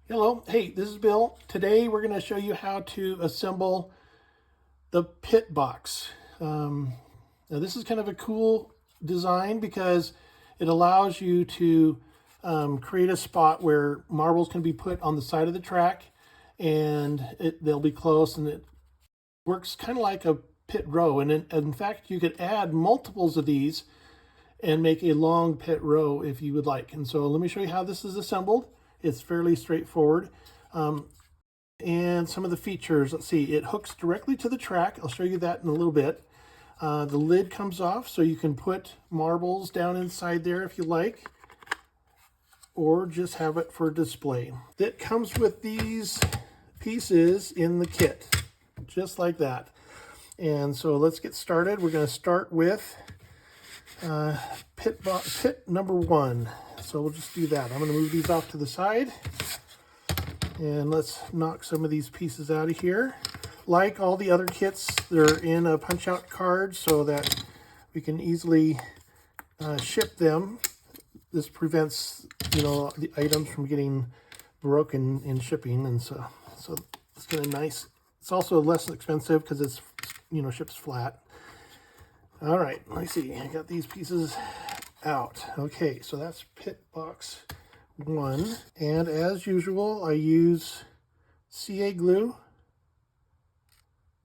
Hello, hey, this is Bill. Today we're going to show you how to assemble the pit box. Now this is kind of a cool design because it allows you to create a spot where marbles can be put on the side of the track and they'll be close, and it works kind of like a pit row. And in fact, you could add multiples of these and make a long pit row if you would like. And so let me show you how this is assembled. It's fairly straightforward. And some of the features, let's see, it hooks directly to the track. I'll show you that in a little bit. The lid comes off so you can put marbles down inside there if you like, or just have it for display. It comes with these pieces in the kit, just like that. And so let's get started. We're going to start with pit number 1. So we'll just do that. I'm going to move these off to the side. And let's knock some of these pieces out of here. Like all the other kits, they're in a punch-out card so that we can easily ship them. This prevents, the items from getting broken in shipping, and so it's kind of nice. It's also less expensive because it's, ships flat. All right, let me see. I got these pieces out. Okay, so that's pit box 1, and as usual, I use CA glue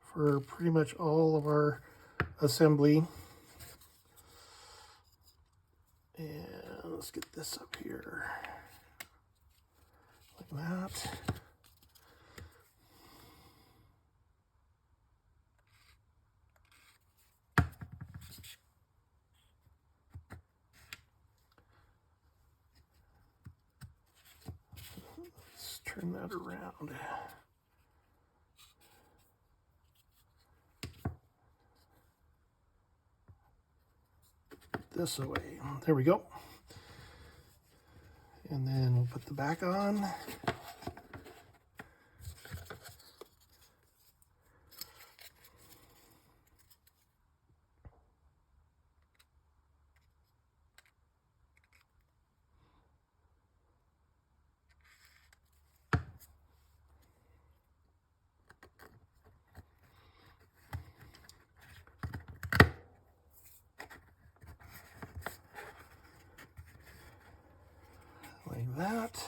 for pretty much all of our assembly. And let's get this up here like that. Let's turn that around. This way. There we go. And then we'll put the back on. Like that.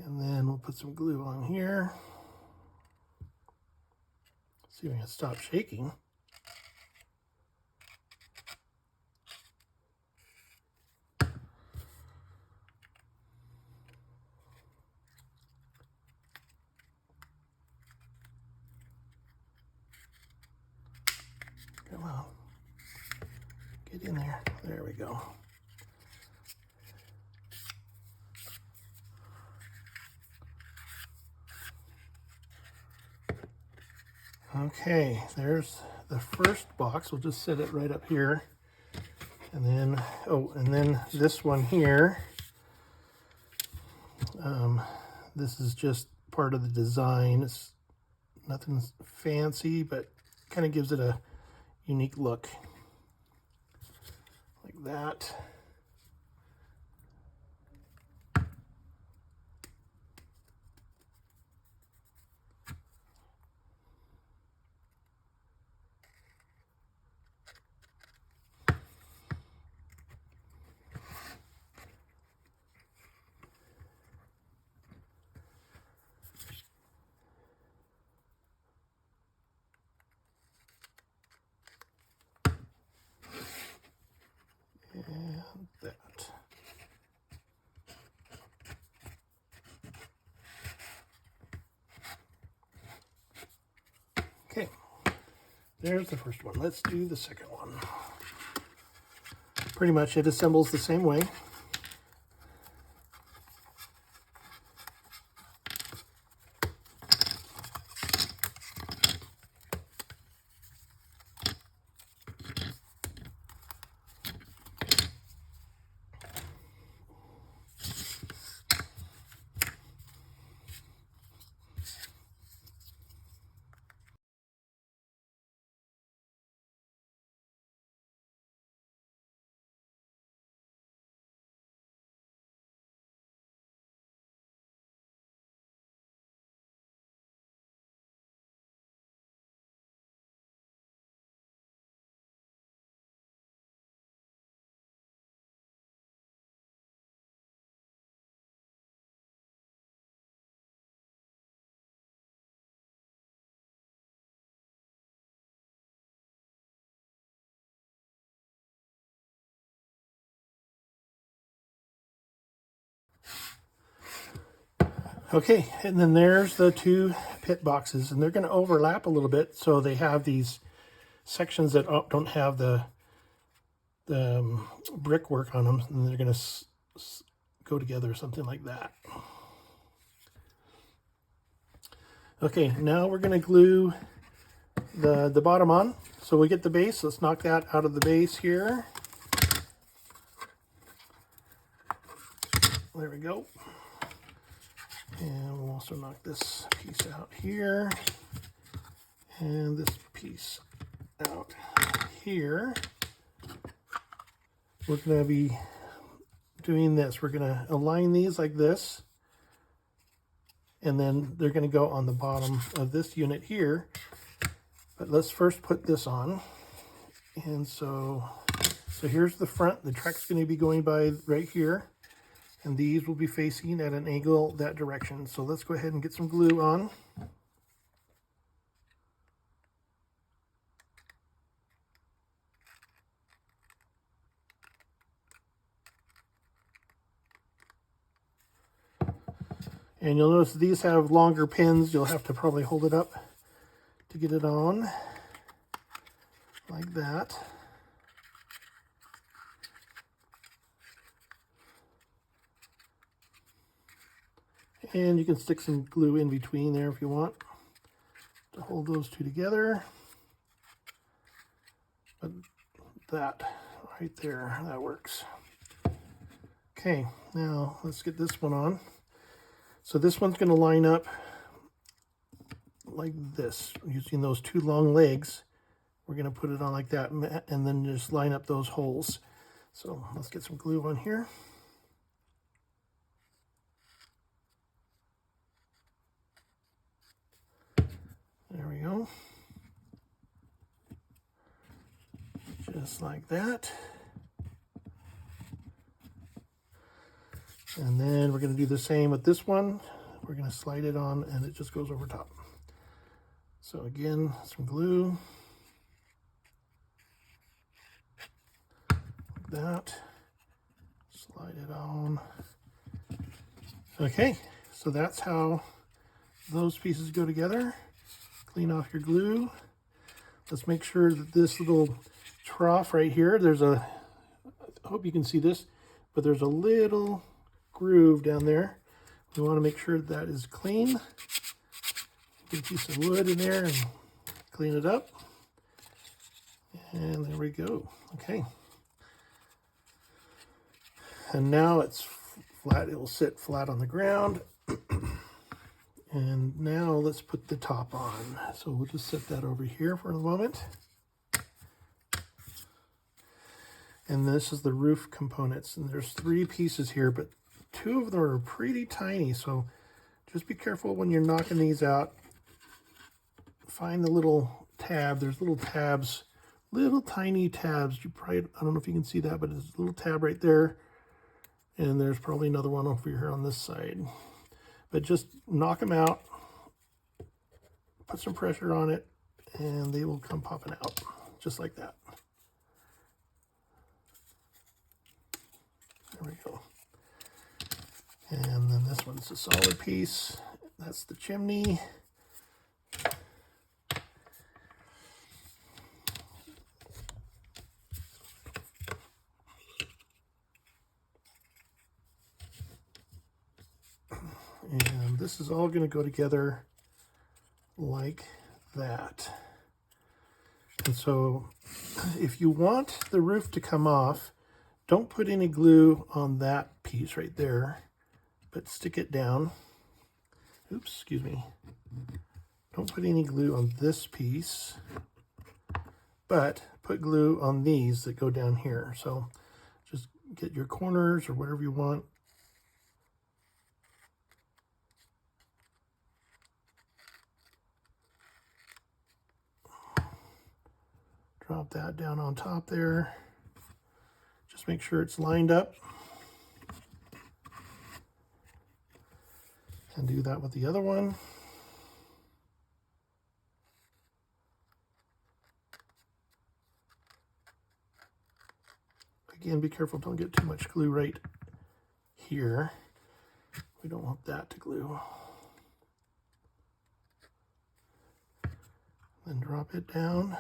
And then we'll put some glue on here. See if I can stop shaking. Come on. Get in there. There we go. Okay, there's the first box. We'll just set it right up here. And then, this one here. This is just part of the design. It's nothing fancy, but kind of gives it a unique look. Like that. And that. Okay, there's the first one. Let's do the second one. Pretty much it assembles the same way. Okay, and then there's the two pit boxes, and they're going to overlap a little bit, so they have these sections that don't have the brickwork on them, and they're going to go together, something like that. Okay, now we're going to glue the bottom on. So we get the base. Let's knock that out of the base here. There we go. And we'll also knock this piece out here. And this piece out here. We're going to be doing this. We're going to align these like this. And then they're going to go on the bottom of this unit here. But let's first put this on. And so here's the front. The track's going to be going by right here. And these will be facing at an angle that direction. So let's go ahead and get some glue on. And you'll notice these have longer pins. You'll have to probably hold it up to get it on, like that. And you can stick some glue in between there if you want to hold those two together. But that right there, that works. Okay, now let's get this one on. So this one's going to line up like this, using those two long legs. We're going to put it on like that, and then just line up those holes. So let's get some glue on here. There we go. Just like that. And then we're going to do the same with this one. We're going to slide it on and it just goes over top. So again, some glue. Like that. Slide it on. Okay, so that's how those pieces go together. Clean off your glue. Let's make sure that this little trough right here, I hope you can see this, but there's a little groove down there. We want to make sure that is clean. Get a piece of wood in there and clean it up. And there we go. Okay. And now it's flat. It will sit flat on the ground. And now let's put the top on. So we'll just set that over here for a moment. And this is the roof components. And there's 3 pieces here, but 2 of them are pretty tiny. So just be careful when you're knocking these out. Find the little tab. There's little tabs, little tiny tabs. You probably, I don't know if you can see that, but there's a little tab right there. And there's probably another one over here on this side. But just knock them out, put some pressure on it, and they will come popping out, just like that. There we go. And then this one's a solid piece. That's the chimney. And this is all going to go together like that. And so if you want the roof to come off, don't put any glue on that piece right there, but stick it down. Oops, excuse me. Don't put any glue on this piece, but put glue on these that go down here. So just get your corners or whatever you want. Drop that down on top there. Just make sure it's lined up. And do that with the other one. Again, be careful, don't get too much glue right here. We don't want that to glue. Then drop it down.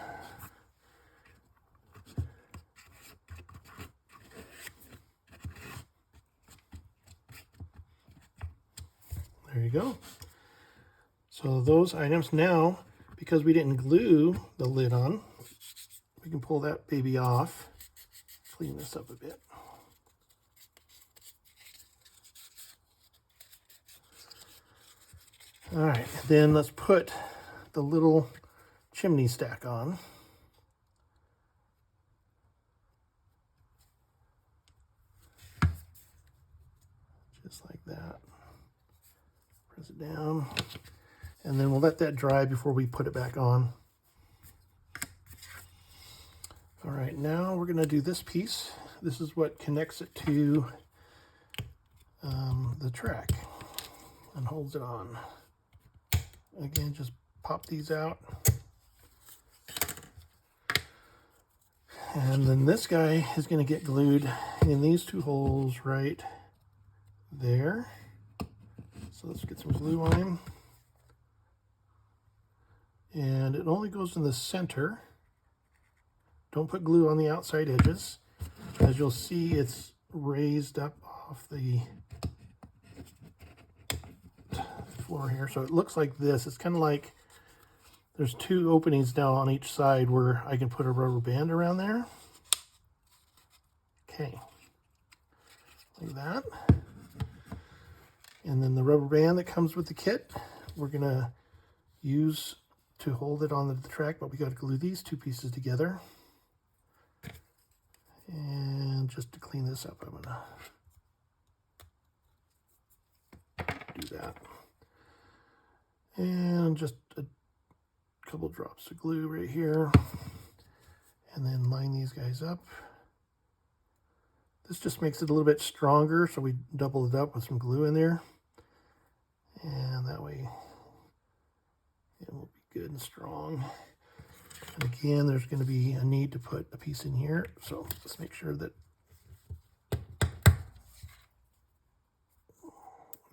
There you go. So those items now, because we didn't glue the lid on, we can pull that baby off, clean this up a bit. All right, then let's put the little chimney stack on. Just like that. Press it down. And then we'll let that dry before we put it back on. All right, now we're gonna do this piece. This is what connects it to the track and holds it on. Again, just pop these out. And then this guy is gonna get glued in these two holes right there. So let's get some glue on him. And it only goes in the center. Don't put glue on the outside edges. As you'll see, it's raised up off the floor here. So it looks like this. It's kind of like there's two openings now on each side where I can put a rubber band around there. Okay, like that. And then the rubber band that comes with the kit, we're gonna use to hold it on the track, but we got to glue these two pieces together. And just to clean this up, I'm gonna do that. And just a couple drops of glue right here. And then line these guys up. This just makes it a little bit stronger, so we double it up with some glue in there. And that way it will be good and strong. And again, there's going to be a need to put a piece in here, so let's make sure that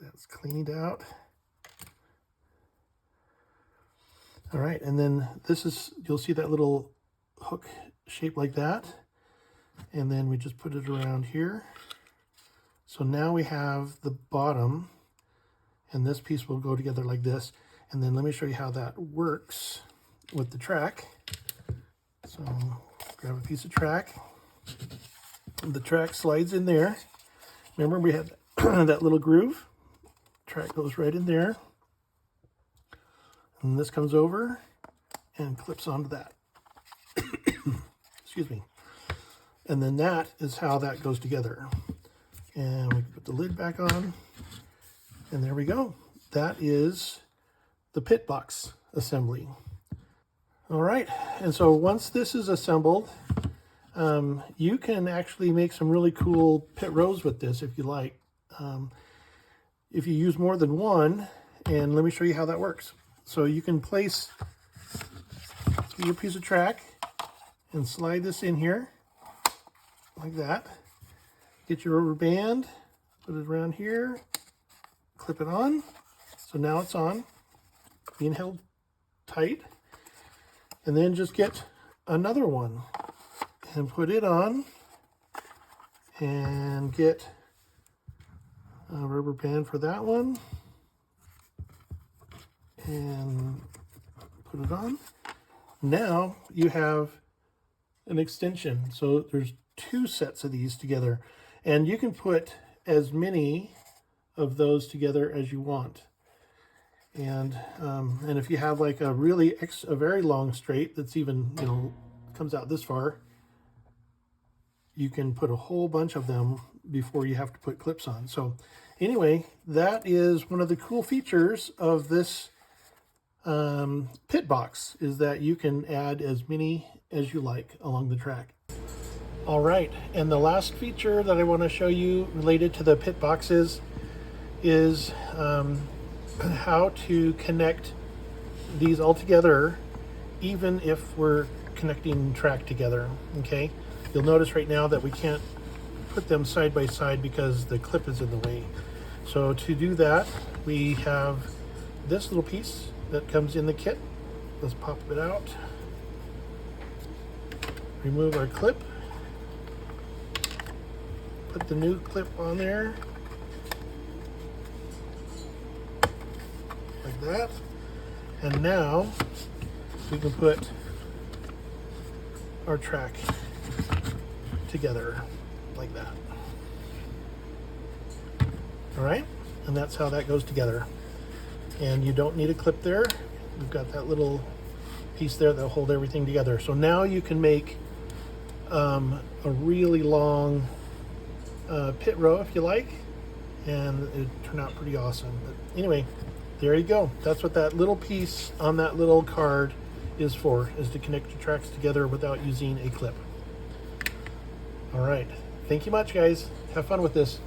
that's cleaned out. All right, and then this is, you'll see that little hook shape like that, and then we just put it around here. So now we have the bottom, and this piece will go together like this. And then let me show you how that works with the track. So grab a piece of track. The track slides in there. Remember we had that little groove? Track goes right in there. And this comes over and clips onto that. Excuse me. And then that is how that goes together. And we put the lid back on. And there we go. That is the pit box assembly. All right, and so once this is assembled, you can actually make some really cool pit rows with this if you like. If you use more than one, and let me show you how that works. So you can place your piece of track and slide this in here like that. Get your rubber band, put it around here, clip it on. So now it's on, being held tight. And then just get another one and put it on and get a rubber band for that one and put it on. Now you have an extension. So there's two sets of these together, and you can put as many of those together as you want. And if you have like a very long straight that's even, comes out this far, you can put a whole bunch of them before you have to put clips on. So anyway, that is one of the cool features of this pit box, is that you can add as many as you like along the track. All right, and the last feature that I want to show you related to the pit boxes is how to connect these all together, even if we're connecting track together. Okay, you'll notice right now that we can't put them side by side because the clip is in the way. So to do that, we have this little piece that comes in the kit, let's pop it out. Remove our clip. Put the new clip on there. Like that. And now we can put our track together like that. All right, and that's how that goes together. And you don't need a clip there. We've got that little piece there that'll hold everything together. So now you can make a really long pit row if you like, and it turned out pretty awesome. But anyway, there you go. That's what that little piece on that little card is for, is to connect your tracks together without using a clip. All right, thank you much, guys. Have fun with this.